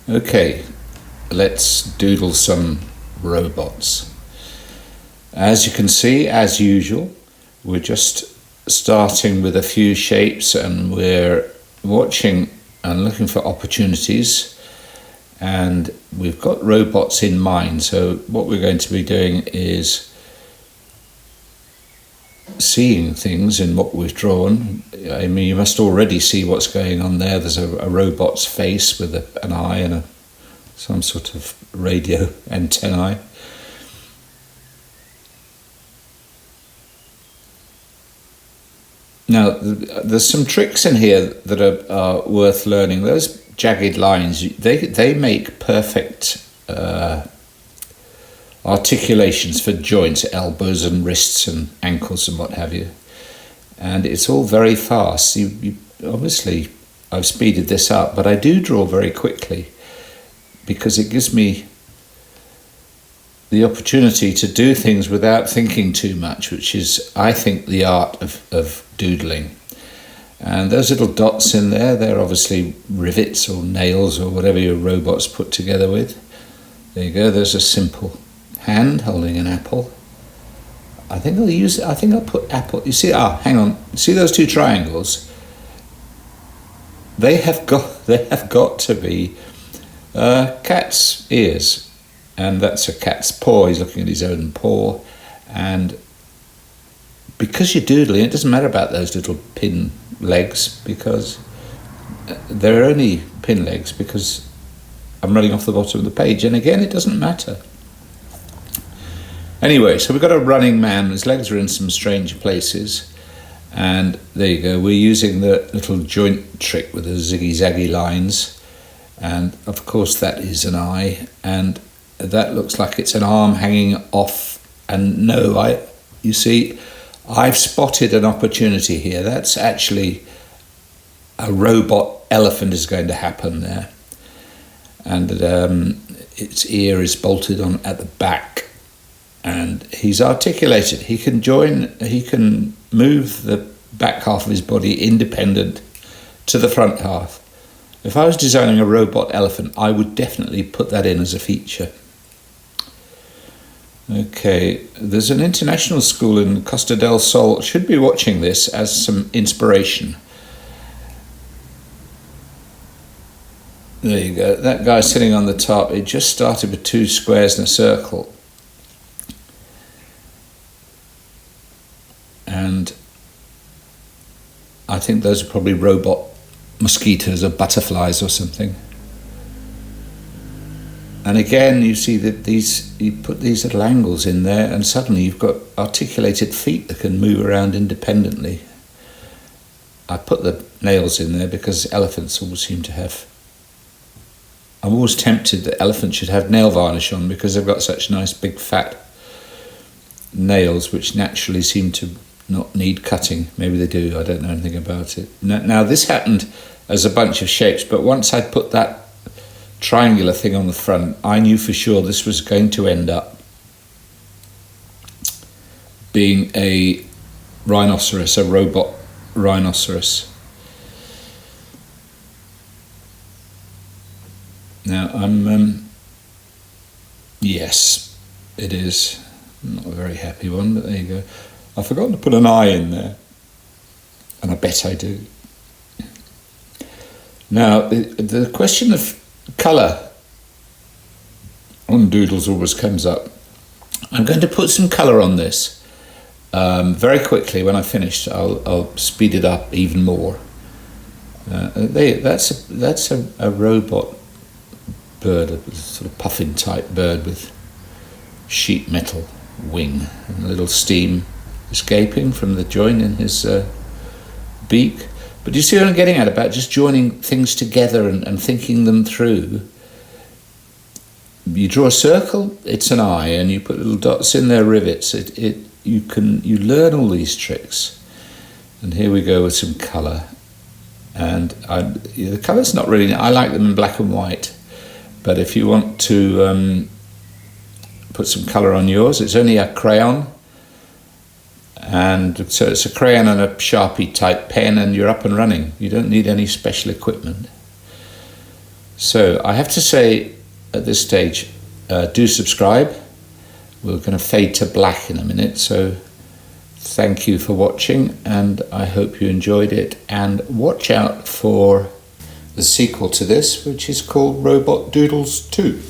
Okay, let's doodle some robots. As you can see, as usual, we're just starting with a few shapes and we're watching and looking for opportunities, and we've got robots in mind. So what we're going to be doing is seeing things in what we've drawn. I mean, you must already see what's going on there. There's a robot's face with an eye and some sort of radio antennae. Now, there's some tricks in here that are worth learning. Those jagged lines, they make perfect articulations for joints, elbows and wrists and ankles and what have you. And it's all very fast. You obviously, I've speeded this up, but I do draw very quickly because it gives me the opportunity to do things without thinking too much, which is, I think, the art of doodling. And those little dots in there, they're obviously rivets or nails or whatever your robot's put together with. There you go, there's a simple hand holding an apple. I think I'll put apple. You see, hang on. See those two triangles? They have got to be cat's ears, and that's a cat's paw. He's looking at his own paw, and because you're doodling, it doesn't matter about those little pin legs because they're only pin legs because I'm running off the bottom of the page, and again, it doesn't matter. Anyway, so we've got a running man. His legs are in some strange places. And there you go. We're using the little joint trick with the ziggy-zaggy lines. And, of course, that is an eye. And that looks like it's an arm hanging off. And no, you see, I've spotted an opportunity here. That's actually a robot elephant is going to happen there. And its ear is bolted on at the back. And he's articulated. He can move the back half of his body independent to the front half. If I was designing a robot elephant, I would definitely put that in as a feature. Okay, there's an international school in Costa del Sol. Should be watching this as some inspiration. There you go. That guy sitting on the top, it just started with two squares and a circle. And I think those are probably robot mosquitoes or butterflies or something. And again, you see that you put these little angles in there and suddenly you've got articulated feet that can move around independently. I put the nails in there because elephants always seem to have... I'm always tempted that elephants should have nail varnish on because they've got such nice big fat nails which naturally seem to not need cutting. Maybe they do, I don't know anything about it. Now this happened as a bunch of shapes, but once I'd put that triangular thing on the front, I knew for sure this was going to end up being a rhinoceros, a robot rhinoceros. Now yes, it is. Not a very happy one, but there you go. I've forgotten to put an eye in there, and I bet I do. Now, the question of colour on Doodles always comes up. I'm going to put some colour on this very quickly. When I finish, I'll speed it up even more. That's a robot bird, a sort of puffin type bird with sheet metal wing and a little steam escaping from the joint in his beak. But do you see what I'm getting at about just joining things together and thinking them through? You draw a circle, it's an eye, and you put little dots in there, rivets. You learn all these tricks. And here we go with some colour. And the colour's not really... I like them in black and white. But if you want to put some colour on yours, it's only a crayon. And so it's a crayon and a Sharpie type pen and you're up and running. You don't need any special equipment. So I have to say at this stage, do subscribe. We're going to fade to black in a minute, so thank you for watching, and I hope you enjoyed it. And watch out for the sequel to this, which is called Robot Doodles 2.